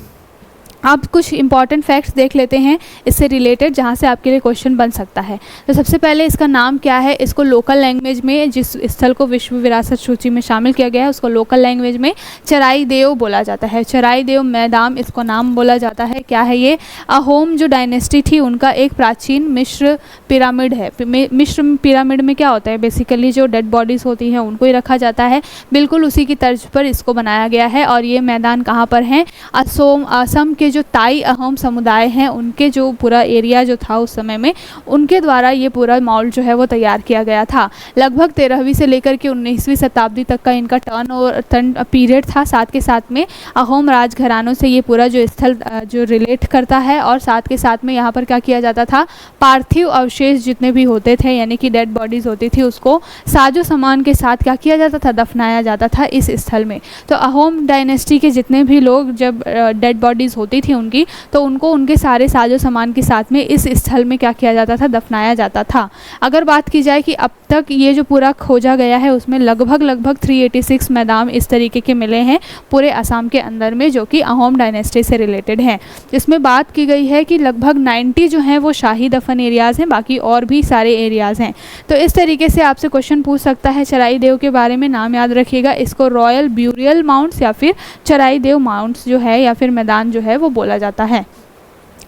Speaker 1: आप कुछ इंपॉर्टेंट फैक्ट्स देख लेते हैं इससे रिलेटेड, जहाँ से आपके लिए क्वेश्चन बन सकता है। तो सबसे पहले इसका नाम क्या है, इसको लोकल लैंग्वेज में जिस स्थल को विश्व विरासत सूची में शामिल किया गया है उसको लोकल लैंग्वेज में चराई देव बोला जाता है। चराई देव मैदान इसको नाम बोला जाता है। क्या है ये, अहोम जो डायनेस्टी थी उनका एक प्राचीन मिस्र पिरामिड है। मिस्र पिरामिड में क्या होता है, बेसिकली जो डेड बॉडीज़ होती हैं उनको ही रखा जाता है, बिल्कुल उसी की तर्ज पर इसको बनाया गया है। और ये मैदान कहाँ पर है, असम के जो ताई अहोम समुदाय हैं उनके जो पूरा एरिया जो था उस समय में, उनके द्वारा ये पूरा मॉल जो है वो तैयार किया गया था। लगभग 13वीं से लेकर के 19वीं शताब्दी तक का इनका टर्न पीरियड था। साथ के साथ में अहोम राजघरानों से ये पूरा जो स्थल जो रिलेट करता है, और साथ के साथ में यहाँ पर क्या किया जाता था, पार्थिव अवशेष जितने भी होते थे यानी कि डेड बॉडीज़ होती थी उसको साजो सामान के साथ क्या किया जाता था, दफनाया जाता था इस स्थल में। तो अहोम डायनेस्टी के जितने भी लोग जब डेड बॉडीज़ होती थी उनकी, तो उनको उनके सारे साजो सामान के साथ में इस स्थल में क्या किया जाता था, दफनाया जाता था। अगर बात की जाए कि अब तक ये जो पूरा खोजा गया है उसमें लगभग 386 मैदान इस तरीके के मिले हैं पूरे असम के अंदर में, जो कि अहोम डायनेस्टी से रिलेटेड हैं। जिसमें बात की गई है कि लगभग 90 जो हैं वो शाही दफन एरियाज़ हैं, बाकी और भी सारे एरियाज़ हैं। तो इस तरीके से आपसे क्वेश्चन पूछ सकता है चराई देव के बारे में। नाम याद रखिएगा, इसको रॉयल ब्यूरियल माउंट्स या फिर चराई देव माउंट्स जो है या फिर मैदान जो है वो बोला जाता है।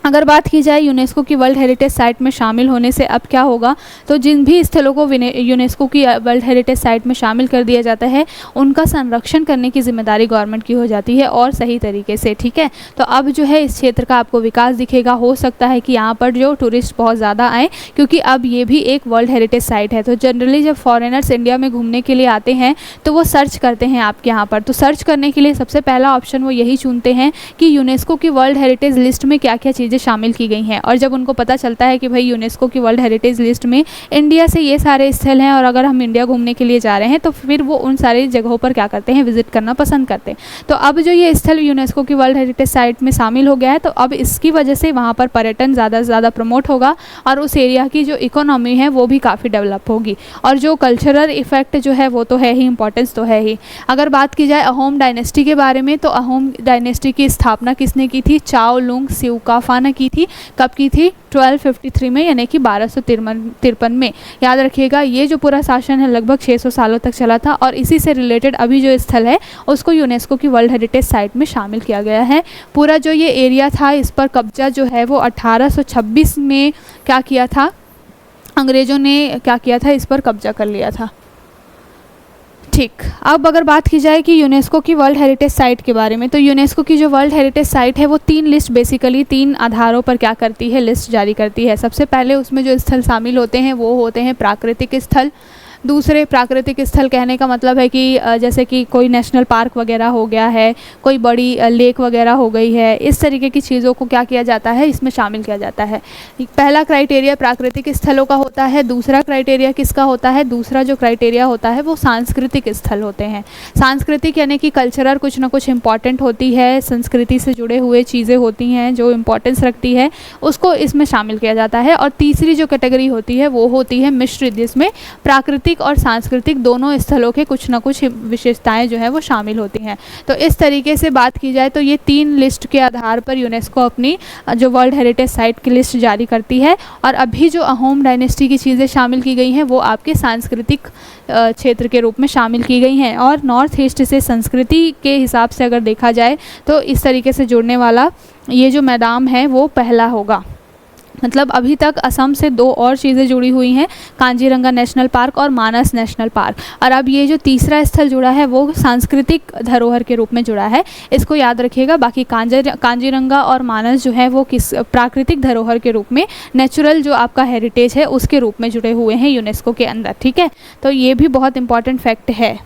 Speaker 1: अगर बात की जाए यूनेस्को की वर्ल्ड हेरिटेज साइट में शामिल होने से अब क्या होगा, तो जिन भी स्थलों को यूनेस्को की वर्ल्ड हेरिटेज साइट में शामिल कर दिया जाता है उनका संरक्षण करने की जिम्मेदारी गवर्नमेंट की हो जाती है, और सही तरीके से। ठीक है, तो अब जो है इस क्षेत्र का आपको विकास दिखेगा। हो सकता है कि यहाँ पर जो टूरिस्ट बहुत ज़्यादा आए, क्योंकि अब ये भी एक वर्ल्ड हेरिटेज साइट है। तो जनरली जब फॉरेनर्स इंडिया में घूमने के लिए आते हैं तो वो सर्च करते हैं आपके यहाँ पर। तो सर्च करने के लिए सबसे पहला ऑप्शन वो यही चुनते हैं कि यूनेस्को की वर्ल्ड हेरिटेज लिस्ट में क्या क्या चीज़ें शामिल की गई हैं। और जब उनको पता चलता है कि भाई यूनेस्को की वर्ल्ड हेरिटेज लिस्ट में इंडिया से ये सारे स्थल हैं, और अगर हम इंडिया घूमने के लिए जा रहे हैं तो फिर वो उन सारी जगहों पर क्या करते हैं, विजिट करना पसंद करते हैं। तो अब जो ये स्थल यूनेस्को की वर्ल्ड हेरिटेज साइट में शामिल हो गया है, तो अब इसकी वजह से वहाँ पर पर्यटन ज़्यादा से ज़्यादा प्रमोट होगा, और उस एरिया की जो इकोनॉमी है वो भी काफ़ी डेवलप होगी। और जो कल्चरल इफेक्ट जो है वो तो है ही, इंपॉर्टेंस तो है ही। अगर बात की जाए अहोम डायनेस्टी के बारे में, तो अहोम डायनेस्टी की स्थापना किसने की थी, चाओ लुंग सिउकाफा ने की थी। कब की थी, 1253 में, यानी कि 1253 में। याद रखिएगा, ये जो पूरा शासन है लगभग 600 सालों तक चला था, और इसी से रिलेटेड अभी जो स्थल है उसको यूनेस्को की वर्ल्ड हेरिटेज साइट में शामिल किया गया है। पूरा जो ये एरिया था इस पर कब्जा जो है वो 1826 में क्या किया था, अंग्रेज़ों ने क्या किया था, इस पर कब्जा कर लिया था। ठीक, अब अगर बात की जाए कि यूनेस्को की वर्ल्ड हेरिटेज साइट के बारे में, तो यूनेस्को की जो वर्ल्ड हेरिटेज साइट है वो 3 लिस्ट बेसिकली 3 आधारों पर क्या करती है, लिस्ट जारी करती है। सबसे पहले उसमें जो स्थल शामिल होते हैं वो होते हैं प्राकृतिक स्थल। दूसरे प्राकृतिक स्थल कहने का मतलब है कि जैसे कि कोई नेशनल पार्क वगैरह हो गया है, कोई बड़ी लेक वगैरह हो गई है, इस तरीके की चीज़ों को क्या किया जाता है, इसमें शामिल किया जाता है। पहला क्राइटेरिया प्राकृतिक स्थलों का होता है। दूसरा क्राइटेरिया किसका होता है, दूसरा जो क्राइटेरिया होता है वो सांस्कृतिक स्थल होते हैं। सांस्कृतिक यानी कि कल्चरल कुछ ना कुछ इम्पॉर्टेंट होती है, संस्कृति से जुड़े हुए चीज़ें होती हैं जो इम्पोर्टेंस रखती है, उसको इसमें शामिल किया जाता है। और तीसरी जो कैटेगरी होती है वो होती है मिश्रित, जिसमें प्राकृतिक और सांस्कृतिक दोनों स्थलों के कुछ ना कुछ विशेषताएं जो है वो शामिल होती हैं। तो इस तरीके से बात की जाए तो ये 3 लिस्ट के आधार पर यूनेस्को अपनी जो वर्ल्ड हेरिटेज साइट की लिस्ट जारी करती है। और अभी जो अहोम डायनेस्टी की चीज़ें शामिल की गई हैं वो आपके सांस्कृतिक क्षेत्र के रूप में शामिल की गई हैं। और नॉर्थ ईस्ट से संस्कृति के हिसाब से अगर देखा जाए तो इस तरीके से जुड़ने वाला ये जो मैदान है वो पहला होगा। मतलब अभी तक असम से 2 और चीज़ें जुड़ी हुई हैं, कांजीरंगा नेशनल पार्क और मानस नेशनल पार्क। और अब ये जो तीसरा स्थल जुड़ा है वो सांस्कृतिक धरोहर के रूप में जुड़ा है, इसको याद रखिएगा। बाकी कांजीरंगा और मानस जो है वो किस प्राकृतिक धरोहर के रूप में, नेचुरल जो आपका हेरिटेज है उसके रूप में जुड़े हुए हैं यूनेस्को के अंदर। ठीक है, तो ये भी बहुत इंपॉर्टेंट फैक्ट है।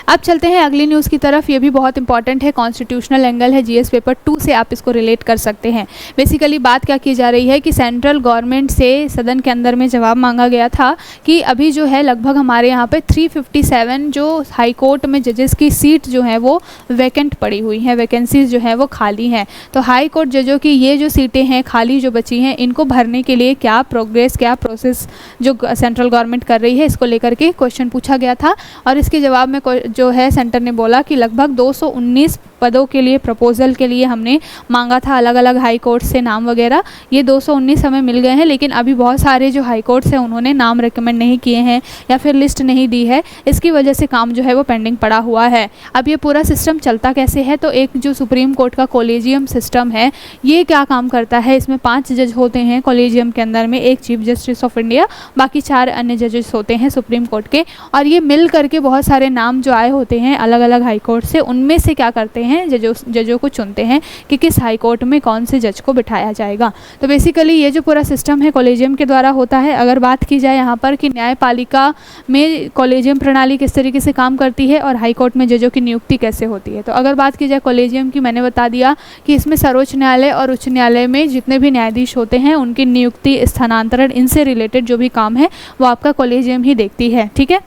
Speaker 1: अब चलते हैं अगली न्यूज़ की तरफ। ये भी बहुत इंपॉर्टेंट है, कॉन्स्टिट्यूशनल एंगल है, जीएस पेपर 2 से आप इसको रिलेट कर सकते हैं। बेसिकली बात क्या की जा रही है कि सेंट्रल गवर्नमेंट से सदन के अंदर में जवाब मांगा गया था कि अभी जो है लगभग हमारे यहाँ पे 357 जो हाई कोर्ट में जजेस की सीट जो है वो वैकेंट पड़ी हुई हैं, वैकेंसीज जो है वो खाली हैं। तो हाई कोर्ट जजों की ये जो सीटें हैं खाली जो बची हैं, इनको भरने के लिए क्या प्रोग्रेस, क्या प्रोसेस जो सेंट्रल गवर्नमेंट कर रही है, इसको लेकर के क्वेश्चन पूछा गया था। और इसके जवाब में जो है सेंटर ने बोला कि लगभग 219 पदों के लिए प्रपोजल के लिए हमने मांगा था अलग अलग हाई कोर्ट से नाम वगैरह, ये 219 हमें मिल गए हैं। लेकिन अभी बहुत सारे जो हाई कोर्ट्स हैं उन्होंने नाम रिकमेंड नहीं किए हैं या फिर लिस्ट नहीं दी है, इसकी वजह से काम जो है वो पेंडिंग पड़ा हुआ है। अब ये पूरा सिस्टम चलता कैसे है, तो एक जो सुप्रीम कोर्ट का कॉलेजियम सिस्टम है ये क्या काम करता है, इसमें 5 जज होते हैं कॉलेजियम के अंदर में, एक चीफ जस्टिस ऑफ इंडिया, बाकी 4 अन्य जजेस होते हैं सुप्रीम कोर्ट के। और ये मिल करके बहुत सारे नाम जो आए होते हैं अलग अलग हाई कोर्ट से, उनमें से क्या करते हैं, जजों को चुनते हैं कि किस हाई कोर्ट में कौन से जज को बिठाया जाएगा। तो बेसिकली ये जो पूरा सिस्टम है कॉलेजियम के द्वारा होता है। अगर बात की जाए यहाँ पर कि न्यायपालिका में कॉलेजियम प्रणाली किस तरीके से काम करती है और हाई कोर्ट में जजों की नियुक्ति कैसे होती है, तो अगर बात की जाए कॉलेजियम की, मैंने बता दिया कि इसमें सर्वोच्च न्यायालय और उच्च न्यायालय में जितने भी न्यायाधीश होते हैं उनकी नियुक्ति, स्थानांतरण, इनसे रिलेटेड जो भी काम है वो आपका कॉलेजियम ही देखती है। ठीक है,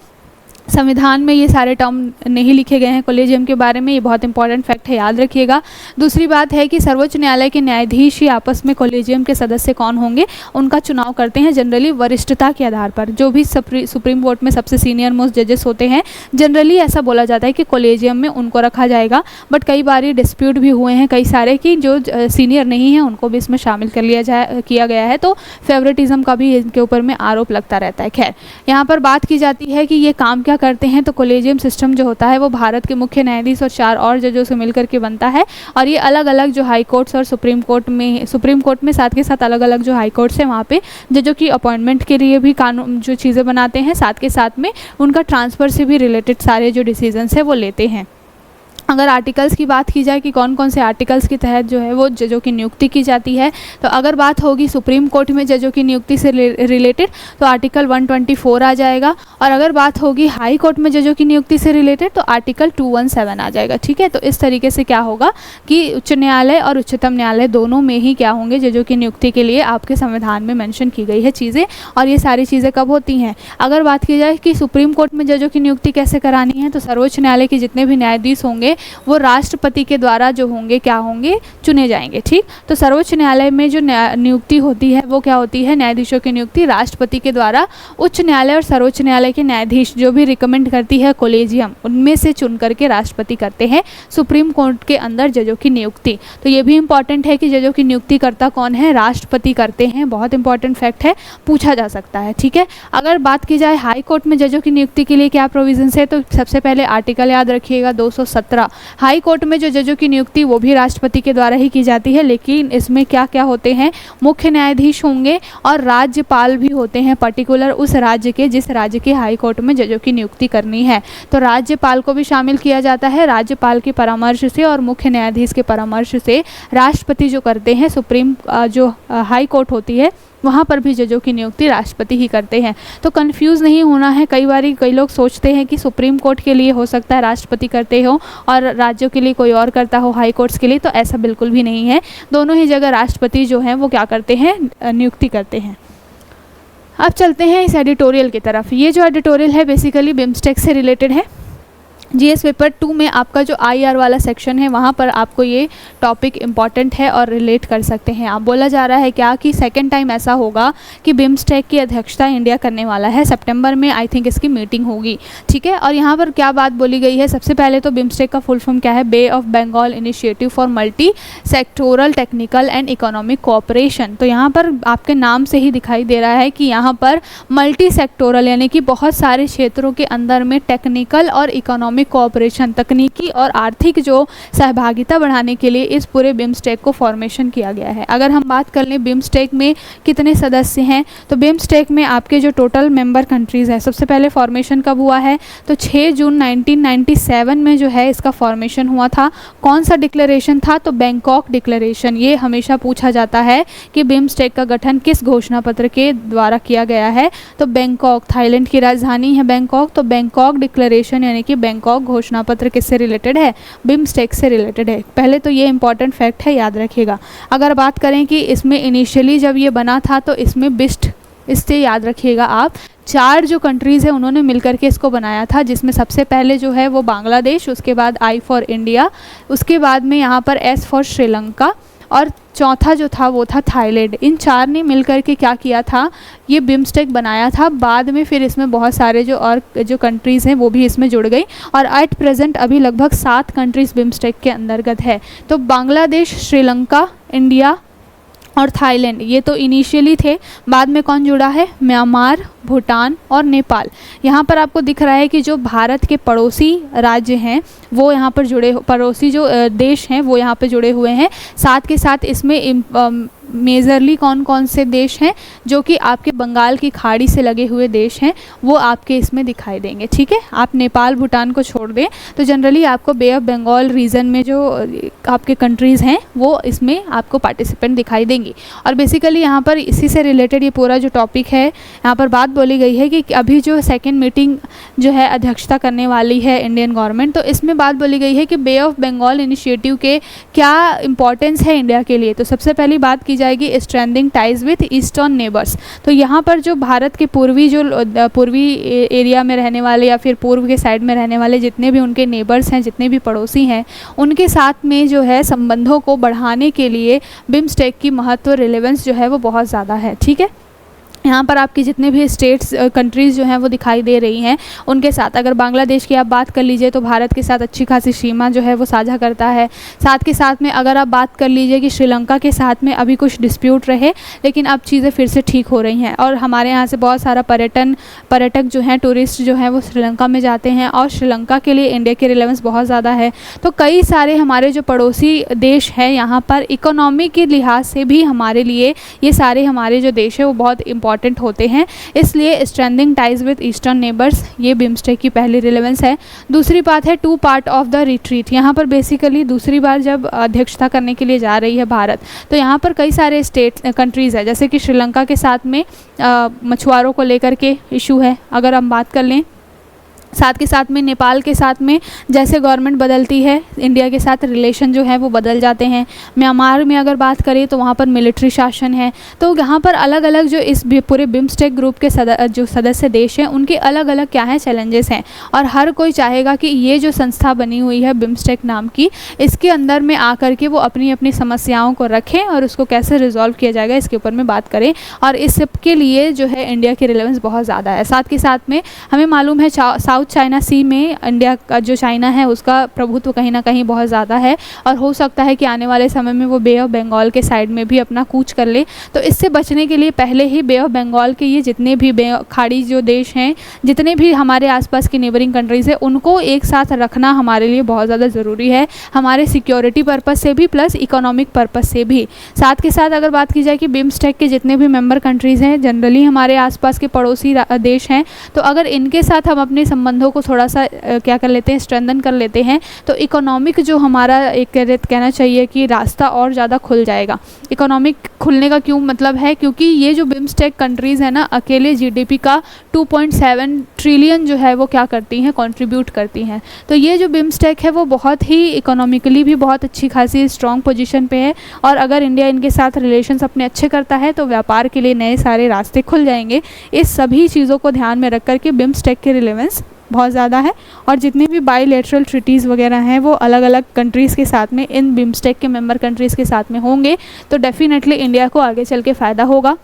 Speaker 1: संविधान में ये सारे टर्म नहीं लिखे गए हैं कॉलेजियम के बारे में, ये बहुत इंपॉर्टेंट फैक्ट है, याद रखिएगा। दूसरी बात है कि सर्वोच्च न्यायालय के न्यायाधीश ही आपस में कॉलेजियम के सदस्य कौन होंगे उनका चुनाव करते हैं जनरली वरिष्ठता के आधार पर। जो भी सुप्रीम कोर्ट में सबसे सीनियर मोस्ट जजेस होते हैं जनरली ऐसा बोला जाता है कि कॉलेजियम में उनको रखा जाएगा, बट कई बार ये डिस्प्यूट भी हुए हैं कई सारे कि जो सीनियर नहीं हैं उनको भी इसमें शामिल कर किया गया है, तो फेवरेटिज्म का भी इनके ऊपर में आरोप लगता रहता है। खैर, यहाँ पर बात की जाती है कि ये काम क्या करते हैं, तो कॉलेजियम सिस्टम जो होता है वो भारत के मुख्य न्यायाधीश और 4 और जजों से मिलकर के बनता है। और ये अलग अलग जो हाई कोर्ट्स और सुप्रीम कोर्ट में साथ के साथ अलग अलग जो हाई कोर्ट्स हैं वहाँ पे जजों की अपॉइंटमेंट के लिए भी कानून जो चीज़ें बनाते हैं, साथ के साथ में उनका ट्रांसफ़र से भी रिलेटेड सारे जो डिसीजंस है वो लेते हैं। अगर आर्टिकल्स की बात की जाए कि कौन कौन से आर्टिकल्स के तहत जो है वो जजों की नियुक्ति की जाती है, तो अगर बात होगी सुप्रीम कोर्ट में जजों की नियुक्ति से रिलेटेड तो आर्टिकल 124 आ जाएगा, और अगर बात होगी हाई कोर्ट में जजों की नियुक्ति से रिलेटेड तो आर्टिकल 217 आ जाएगा। ठीक है, तो इस तरीके से क्या होगा कि उच्च न्यायालय और उच्चतम न्यायालय दोनों में ही क्या होंगे, जजों की नियुक्ति के लिए आपके संविधान में मेंशन की गई है चीज़ें। और ये सारी चीज़ें कब होती हैं, अगर बात की जाए कि सुप्रीम कोर्ट में जजों की नियुक्ति कैसे करानी है, तो सर्वोच्च न्यायालय के जितने भी न्यायाधीश होंगे वो राष्ट्रपति के द्वारा जो होंगे क्या होंगे, चुने जाएंगे। ठीक, तो सर्वोच्च न्यायालय में जो नियुक्ति होती है वो क्या होती है, न्यायाधीशों की नियुक्ति राष्ट्रपति के द्वारा उच्च न्यायालय और सर्वोच्च न्यायालय के न्यायाधीश जो भी रिकमेंड करती है कॉलेजियम, उनमें से चुन करके राष्ट्रपति करते हैं सुप्रीम कोर्ट के अंदर जजों की नियुक्ति। तो ये भी इंपॉर्टेंट है कि जजों की नियुक्ति करता कौन है, राष्ट्रपति करते हैं, बहुत इंपॉर्टेंट फैक्ट है, पूछा जा सकता है। ठीक है, अगर बात की जाए हाई कोर्ट में जजों की नियुक्ति के लिए क्या प्रोविजंस है, तो सबसे पहले आर्टिकल याद रखिएगा 217। हाई कोर्ट में जो जजों की नियुक्ति वो भी राष्ट्रपति के द्वारा ही की जाती है, लेकिन इसमें क्या क्या होते हैं, मुख्य न्यायाधीश होंगे और राज्यपाल भी होते हैं, पर्टिकुलर उस राज्य के जिस राज्य के हाई कोर्ट में जजों की नियुक्ति करनी है, तो राज्यपाल को भी शामिल किया जाता है। राज्यपाल के परामर्श से और मुख्य न्यायाधीश के परामर्श से राष्ट्रपति जो करते हैं, सुप्रीम जो हाई कोर्ट होती है वहाँ पर भी जजों की नियुक्ति राष्ट्रपति ही करते हैं। तो कंफ्यूज नहीं होना है, कई लोग सोचते हैं कि सुप्रीम कोर्ट के लिए हो सकता है राष्ट्रपति करते हो और राज्यों के लिए कोई और करता हो, हाई कोर्ट्स के लिए, तो ऐसा बिल्कुल भी नहीं है, दोनों ही जगह राष्ट्रपति जो हैं वो क्या करते हैं, नियुक्ति करते हैं। अब चलते हैं इस एडिटोरियल की तरफ। ये जो एडिटोरियल है बेसिकली बिम्स्टेक से रिलेटेड है। जीएस पेपर 2 में आपका जो आईआर वाला सेक्शन है वहाँ पर आपको ये टॉपिक इम्पॉर्टेंट है और रिलेट कर सकते हैं आप। बोला जा रहा है क्या कि सेकंड टाइम ऐसा होगा कि बिम्स्टेक की अध्यक्षता इंडिया करने वाला है, सितंबर में आई थिंक इसकी मीटिंग होगी। ठीक है, और यहाँ पर क्या बात बोली गई है, सबसे पहले तो बिम्स्टेक का फुल फॉर्म क्या है, Bay of Bengal initiative for multi sectoral technical and economic cooperation. तो यहाँ पर आपके नाम से ही दिखाई दे रहा है कि यहाँ पर मल्टी सेक्टोरल यानी कि बहुत सारे क्षेत्रों के अंदर में टेक्निकल और इकोनॉमिक कोऑपरेशन, तकनीकी और आर्थिक जो सहभागिता बढ़ाने के लिए इस पूरे बिम्स्टेक को फॉर्मेशन किया गया है। अगर हम बात कर लें बिम्स्टेक में कितने सदस्य हैं, तो बिम्स्टेक में आपके जो टोटल मेंबर कंट्रीज़ है, सबसे पहले फॉर्मेशन कब हुआ है, तो 6 जून 1997 में जो है इसका फॉर्मेशन हुआ था। कौन सा डिक्लेरेशन था, तो बैंकॉक डिक्लेरेशन। ये हमेशा पूछा जाता है कि बिम्स्टेक का गठन किस घोषणा पत्र के द्वारा किया गया है, तो बैंकॉक, थाईलैंड की राजधानी है बैंकॉक, तो बैंकॉक डिक्लेरेशन यानी कि बैंकॉक घोषणा पत्र किससे रिलेटेड है, बिम्स्टेक से रिलेटेड है। पहले तो ये इंपॉर्टेंट फैक्ट है, याद रखिएगा। अगर बात करें कि इसमें इनिशियली जब ये बना था तो इसमें बिस्ट, इससे याद रखिएगा आप, 4 जो कंट्रीज़ है उन्होंने मिलकर के इसको बनाया था, जिसमें सबसे पहले जो है वो बांग्लादेश, उसके बाद आई फॉर इंडिया, उसके बाद में यहाँ पर एस फॉर श्रीलंका और चौथा जो था वो था थाईलैंड। इन 4 ने मिलकर के क्या किया था, ये बिम्स्टेक बनाया था। बाद में फिर इसमें बहुत सारे जो कंट्रीज़ हैं वो भी इसमें जुड़ गई, और एट प्रेजेंट अभी लगभग 7 कंट्रीज़ बिम्स्टेक के अंतर्गत है। तो बांग्लादेश, श्रीलंका, इंडिया और थाईलैंड ये तो इनिशियली थे। बाद में कौन जुड़ा है, म्यांमार, भूटान और नेपाल। यहाँ पर आपको दिख रहा है कि जो भारत के पड़ोसी राज्य हैं वो यहाँ पर पड़ोसी जो देश हैं वो यहाँ पे जुड़े हुए हैं। साथ के साथ इसमें मेजरली कौन कौन से देश हैं जो कि आपके बंगाल की खाड़ी से लगे हुए देश हैं वो आपके इसमें दिखाई देंगे। ठीक है, आप नेपाल, भूटान को छोड़ दें तो जनरली आपको बे ऑफ बंगाल रीजन में जो आपके कंट्रीज़ हैं वो इसमें आपको पार्टिसिपेंट दिखाई देंगी। और बेसिकली यहाँ पर इसी से रिलेटेड ये पूरा जो टॉपिक है, यहाँ पर बात बोली गई है कि अभी जो सेकेंड मीटिंग जो है अध्यक्षता करने वाली है इंडियन गवर्नमेंट, तो इसमें बात बोली गई है कि बे ऑफ बंगाल इनिशिएटिव के क्या इंपॉर्टेंस है इंडिया के लिए। तो सबसे पहली बात की जाएगी strengthening ties with eastern neighbours. तो यहाँ पर जो भारत के पूर्वी एरिया में रहने वाले या फिर पूर्व के साइड में रहने वाले जितने भी उनके नेबर्स हैं, जितने भी पड़ोसी हैं, उनके साथ में जो है संबंधों को बढ़ाने के लिए बिम्स्टेक की महत्व, रिलेवेंस जो है वो बहुत ज़्यादा है। ठीक है, यहाँ पर आपकी जितने भी स्टेट्स, कंट्रीज़ जो हैं वो दिखाई दे रही हैं। उनके साथ अगर बांग्लादेश की आप बात कर लीजिए तो भारत के साथ अच्छी खासी सीमा जो है वो साझा करता है। साथ के साथ में अगर आप बात कर लीजिए कि श्रीलंका के साथ में अभी कुछ डिस्प्यूट रहे, लेकिन अब चीज़ें फिर से ठीक हो रही हैं और हमारे यहाँ से बहुत सारा पर्यटक जो हैं, टूरिस्ट जो हैं वो श्रीलंका में जाते हैं और श्रीलंका के लिए इंडिया की रिलेवेंस बहुत ज़्यादा है। तो कई सारे हमारे जो पड़ोसी देश हैं यहाँ पर इकोनॉमी के लिहाज से भी हमारे लिए ये सारे हमारे जो देश है वो बहुत इंपॉर्टेंट होते हैं। इसलिए strengthening ties with eastern neighbours ये बिम्स्टेक की पहली रिलेवेंस है। दूसरी बात है two part of the retreat. यहाँ पर बेसिकली दूसरी बार जब अध्यक्षता करने के लिए जा रही है भारत, तो यहाँ पर कई सारे कंट्रीज़ है, जैसे कि श्रीलंका के साथ में मछुआरों को लेकर के इशू है अगर हम बात कर लें। साथ के साथ में नेपाल के साथ में जैसे गवर्नमेंट बदलती है, इंडिया के साथ रिलेशन जो है वो बदल जाते हैं। म्यांमार में अगर बात करें तो वहाँ पर मिलिट्री शासन है। तो यहाँ पर अलग अलग जो इस पूरे बिम्स्टेक ग्रुप के जो सदस्य देश हैं उनके अलग अलग क्या है चैलेंजेस हैं, और हर कोई चाहेगा कि ये जो संस्था बनी हुई है बिम्स्टेक नाम की, इसके अंदर में आकर के वो अपनी अपनी समस्याओं को रखें और उसको कैसे रिजॉल्व किया जाएगा इसके ऊपर में बात करें। और इस सब के लिए जो है इंडिया की रिलेवेंस बहुत ज़्यादा है। साथ के साथ में हमें मालूम है साउथ चाइना सी में इंडिया का जो चाइना है उसका प्रभुत्व कहीं ना कहीं बहुत ज़्यादा है, और हो सकता है कि आने वाले समय में वो बे ऑफ बंगाल के साइड में भी अपना कूच कर ले। तो इससे बचने के लिए पहले ही बे ऑफ बंगाल के ये जितने भी खाड़ी जो देश हैं, जितने भी हमारे आसपास की नेबरिंग कंट्रीज़ है, उनको एक साथ रखना हमारे लिए बहुत ज़्यादा ज़रूरी है, हमारे सिक्योरिटी पर्पज़ से भी प्लस इकोनॉमिक पर्पज़ से भी। साथ के साथ अगर बात की जाए कि बिम्स्टेक के जितने भी मेंबर कंट्रीज़ हैं जनरली हमारे आसपास के पड़ोसी देश हैं, तो अगर इनके साथ हम अपने संबंधों को थोड़ा सा क्या कर लेते हैं, स्ट्रेंथन कर लेते हैं, तो इकोनॉमिक जो हमारा एक कहना चाहिए कि रास्ता और ज़्यादा खुल जाएगा। इकोनॉमिक खुलने का क्यों मतलब है, क्योंकि ये जो बिम्स्टेक कंट्रीज़ है ना, अकेले जीडीपी का 2.7 ट्रिलियन जो है वो क्या करती हैं, कंट्रीब्यूट करती हैं। तो ये जो बिम्स्टेक है वो बहुत ही इकोनॉमिकली भी बहुत अच्छी खासी स्ट्रॉन्ग पोजीशन पे है, और अगर इंडिया इनके साथ रिलेशंस अपने अच्छे करता है तो व्यापार के लिए नए सारे रास्ते खुल जाएंगे। इस सभी चीज़ों को ध्यान में रख कर के बिम्स्टेक की रिलेवेंस बहुत ज़्यादा है, और जितने भी बायलैटरल ट्रीटीज़ वगैरह हैं वो अलग अलग कंट्रीज़ के साथ में, इन बिम्स्टेक के मेंबर कंट्रीज़ के साथ में होंगे, तो डेफिनेटली इंडिया को आगे चल के फ़ायदा होगा।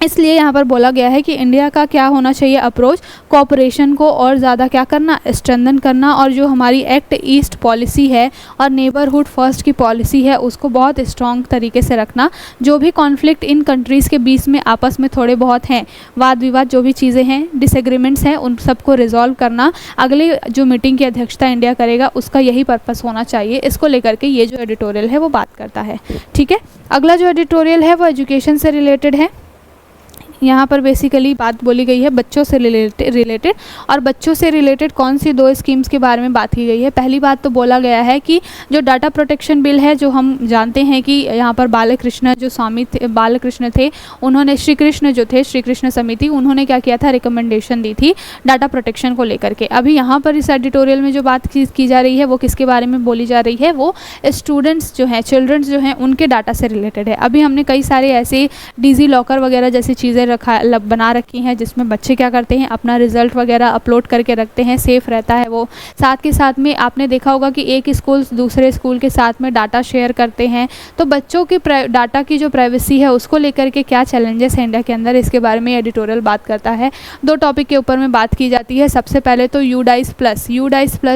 Speaker 1: इसलिए यहाँ पर बोला गया है कि इंडिया का क्या होना चाहिए अप्रोच, कोऑपरेशन को और ज़्यादा क्या करना, स्ट्रेंथन करना, और जो हमारी एक्ट ईस्ट पॉलिसी है और नेबरहुड फर्स्ट की पॉलिसी है उसको बहुत स्ट्रॉन्ग तरीके से रखना। जो भी कॉन्फ्लिक्ट इन कंट्रीज़ के बीच में आपस में थोड़े बहुत हैं, वाद विवाद जो भी चीज़ें हैं, डिसएग्रीमेंट्स हैं, उन सबको रिजॉल्व करना। अगले जो मीटिंग की अध्यक्षता इंडिया करेगा उसका यही पर्पस होना चाहिए। इसको लेकर के ये जो एडिटोरियल है वो बात करता है। ठीक है, अगला जो एडिटोरियल है वो एजुकेशन से रिलेटेड है। यहाँ पर बेसिकली बात बोली गई है बच्चों से रिलेटेड, और बच्चों से रिलेटेड कौन सी 2 स्कीम्स के बारे में बात की गई है। पहली बात तो बोला गया है कि जो डाटा प्रोटेक्शन बिल है, जो हम जानते हैं कि यहाँ पर बालकृष्ण जो स्वामी थे, बालकृष्ण थे, उन्होंने श्री कृष्ण समिति, उन्होंने क्या किया था, रिकमेंडेशन दी थी डाटा प्रोटेक्शन को लेकर के। अभी यहाँ पर इस एडिटोरियल में जो बात की जा रही है वो किसके बारे में बोली जा रही है, वो स्टूडेंट्स जो हैं, चिल्ड्रंस जो हैं, उनके डाटा से रिलेटेड है। अभी हमने कई सारे ऐसे डिजी लॉकर वगैरह जैसी चीज़ें बना रखी हैं, जिसमें बच्चे क्या करते हैं अपना रिज़ल्ट वगैरह अपलोड करके रखते हैं, सेफ़ रहता है वो। साथ के साथ में आपने देखा होगा कि एक स्कूल दूसरे स्कूल के साथ में डाटा शेयर करते हैं, तो बच्चों की डाटा की जो प्राइवेसी है उसको लेकर के क्या चैलेंजेस हैं इंडिया के अंदर, इसके बारे में एडिटोरियल बात करता है। 2 टॉपिक के ऊपर में बात की जाती है। सबसे पहले तो यूडाइस प्लस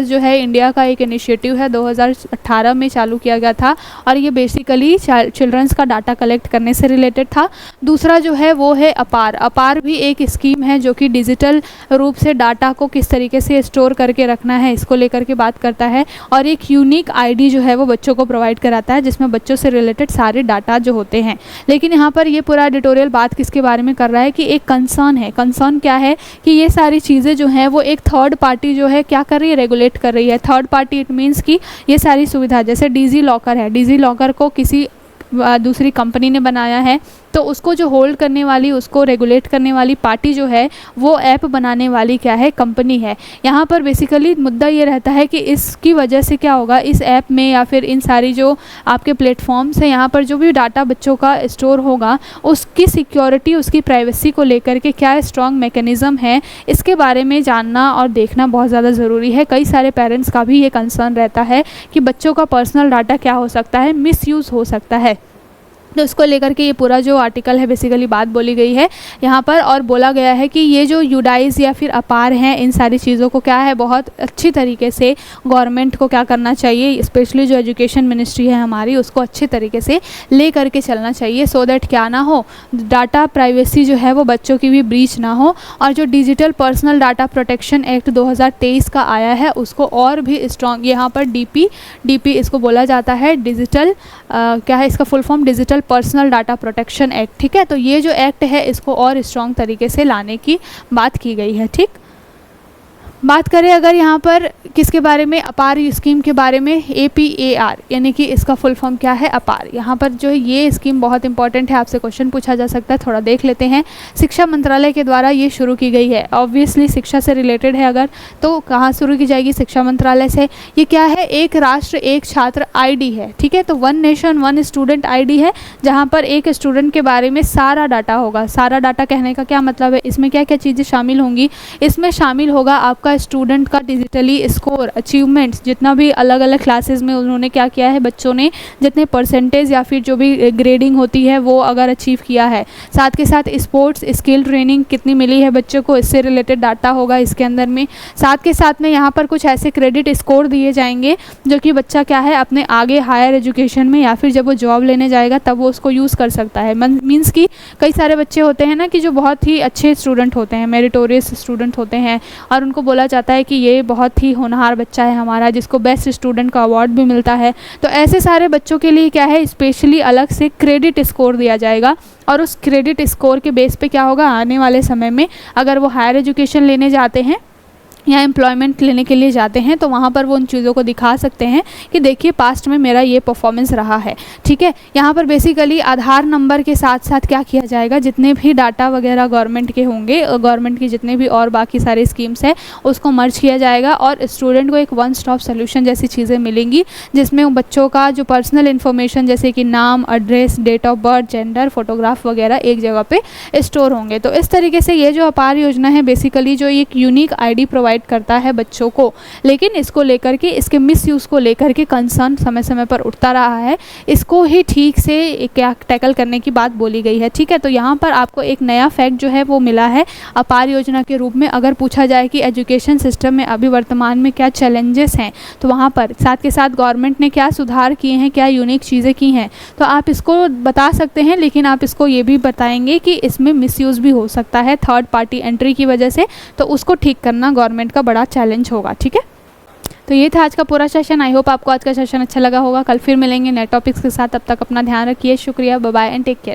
Speaker 1: जो है इंडिया का एक इनिशिएटिव है, 2018 में चालू किया गया था और ये बेसिकली चिल्ड्रंस का डाटा कलेक्ट करने से रिलेटेड था। दूसरा जो है वो है अपार भी एक स्कीम है जो कि डिजिटल रूप से डाटा को किस तरीके से स्टोर करके रखना है इसको लेकर के बात करता है, और एक यूनिक आईडी जो है वो बच्चों को प्रोवाइड कराता है जिसमें बच्चों से रिलेटेड सारे डाटा जो होते हैं। लेकिन यहाँ पर ये पूरा एडिटोरियल बात किसके बारे में कर रहा है कि एक कंसर्न है। कंसर्न क्या है कि ये सारी चीज़ें जो हैं वो एक थर्ड पार्टी जो है क्या कर रही है, रेगुलेट कर रही है। थर्ड पार्टी इट मीन्स कि ये सारी सुविधा, जैसे डिजी लॉकर है, डिजी लॉकर को किसी दूसरी कंपनी ने बनाया है, तो उसको जो होल्ड करने वाली, उसको रेगुलेट करने वाली पार्टी जो है वो ऐप बनाने वाली क्या है, कंपनी है। यहाँ पर बेसिकली मुद्दा ये रहता है कि इसकी वजह से क्या होगा, इस ऐप में या फिर इन सारी जो आपके प्लेटफॉर्म्स हैं, यहाँ पर जो भी डाटा बच्चों का स्टोर होगा उसकी सिक्योरिटी, उसकी प्राइवेसी को लेकर के क्या स्ट्रॉन्ग मैकेनिज़्म है, इसके बारे में जानना और देखना बहुत ज़्यादा ज़रूरी है। कई सारे पेरेंट्स का भी ये कंसर्न रहता है कि बच्चों का पर्सनल डाटा क्या हो सकता है, मिसयूज़ हो सकता है। तो उसको लेकर के ये पूरा जो आर्टिकल है बेसिकली बात बोली गई है यहाँ पर, और बोला गया है कि ये जो यूडाइस या फिर अपार हैं, इन सारी चीज़ों को क्या है बहुत अच्छी तरीके से गवर्नमेंट को क्या करना चाहिए, स्पेशली जो एजुकेशन मिनिस्ट्री है हमारी, उसको अच्छे तरीके से ले करके चलना चाहिए, सो दैट क्या ना हो, डाटा प्राइवेसी जो है वो बच्चों की भी ब्रीच ना हो। और जो digital personal data protection act 2023 का आया है उसको और भी स्ट्रॉन्ग, यहाँ पर डीपी इसको बोला जाता है, डिजिटल क्या है इसका full form, digital personal data protection act. ठीक है, तो ये जो एक्ट है इसको और स्ट्रॉन्ग तरीके से लाने की बात की गई है। ठीक, बात करें अगर यहाँ पर किसके बारे में, अपार स्कीम के बारे में, APAR यानी कि इसका फुल फॉर्म क्या है, अपार। यहाँ पर जो है ये स्कीम बहुत इंपॉर्टेंट है, आपसे क्वेश्चन पूछा जा सकता है, थोड़ा देख लेते हैं। शिक्षा मंत्रालय के द्वारा ये शुरू की गई है, ऑब्वियसली शिक्षा से रिलेटेड है अगर, तो कहाँ शुरू की जाएगी, शिक्षा मंत्रालय से। ये क्या है, एक राष्ट्र एक छात्र ID है। ठीक है, तो 1 नेशन 1 स्टूडेंट ID है, जहाँ पर एक स्टूडेंट के बारे में सारा डाटा होगा। सारा डाटा कहने का क्या मतलब है, इसमें क्या क्या चीज़ें शामिल होंगी, इसमें शामिल होगा आपका स्टूडेंट का डिजिटली स्कोर, अचीवमेंट्स, जितना भी अलग अलग क्लासेस में उन्होंने क्या किया है, बच्चों ने जितने परसेंटेज या फिर जो भी ग्रेडिंग होती है वो अगर अचीव किया है। साथ के साथ स्पोर्ट्स स्किल ट्रेनिंग कितनी मिली है बच्चों को, इससे रिलेटेड डाटा होगा इसके अंदर में। साथ के साथ में यहाँ पर कुछ ऐसे क्रेडिट स्कोर दिए जाएंगे जो कि बच्चा क्या है अपने आगे हायर एजुकेशन में या फिर जब वो जॉब लेने जाएगा तब वो उसको यूज़ कर सकता है। मीन्स कि कई सारे बच्चे होते हैं ना कि जो बहुत ही अच्छे स्टूडेंट होते हैं, मेरिटोरियस स्टूडेंट होते हैं, और उनको बोला जाता है कि ये बहुत ही होनहार बच्चा है हमारा, जिसको बेस्ट स्टूडेंट का अवार्ड भी मिलता है। तो ऐसे सारे बच्चों के लिए क्या है, स्पेशली अलग से क्रेडिट स्कोर दिया जाएगा, और उस क्रेडिट स्कोर के बेस पे क्या होगा, आने वाले समय में अगर वो हायर एजुकेशन लेने जाते हैं या एम्प्लॉयमेंट लेने के लिए जाते हैं तो वहाँ पर वो उन चीज़ों को दिखा सकते हैं कि देखिए पास्ट में मेरा ये परफॉर्मेंस रहा है। ठीक है, यहाँ पर बेसिकली आधार नंबर के साथ साथ क्या किया जाएगा, जितने भी डाटा वगैरह गवर्नमेंट के होंगे, गवर्नमेंट की जितने भी और बाकी सारी स्कीम्स हैं उसको मर्ज किया जाएगा, और स्टूडेंट को एक 1 स्टॉप सोल्यूशन जैसी चीज़ें मिलेंगी जिसमें बच्चों का जो पर्सनल इन्फॉर्मेशन जैसे कि नाम, address, date of birth, gender, photograph वगैरह एक जगह पर स्टोर होंगे। तो इस तरीके से ये जो अपार योजना है बेसिकली जो एक यूनिक ID प्रोवाइड करता है बच्चों को, लेकिन इसको लेकर के, इसके मिसयूज़ को लेकर के कंसर्न समय समय पर उठता रहा है, इसको ही ठीक से क्या टैकल करने की बात बोली गई है। ठीक है, तो यहाँ पर आपको एक नया फैक्ट जो है वो मिला है अपार योजना के रूप में। अगर पूछा जाए कि एजुकेशन सिस्टम में अभी वर्तमान में क्या चैलेंजेस हैं, तो वहाँ पर साथ के साथ गवर्नमेंट ने क्या सुधार किए हैं, क्या यूनिक चीज़ें की हैं, तो आप इसको बता सकते हैं, लेकिन आप इसको ये भी बताएंगे कि इसमें मिसयूज़ भी हो सकता है थर्ड पार्टी एंट्री की वजह से, तो उसको ठीक करना गवर्नमेंट का बड़ा चैलेंज होगा। ठीक है, तो ये था आज का पूरा सेशन। आई होप आपको आज का सेशन अच्छा लगा होगा। कल फिर मिलेंगे नए टॉपिक्स के साथ, तब तक अपना ध्यान रखिए। शुक्रिया, bye bye and take care.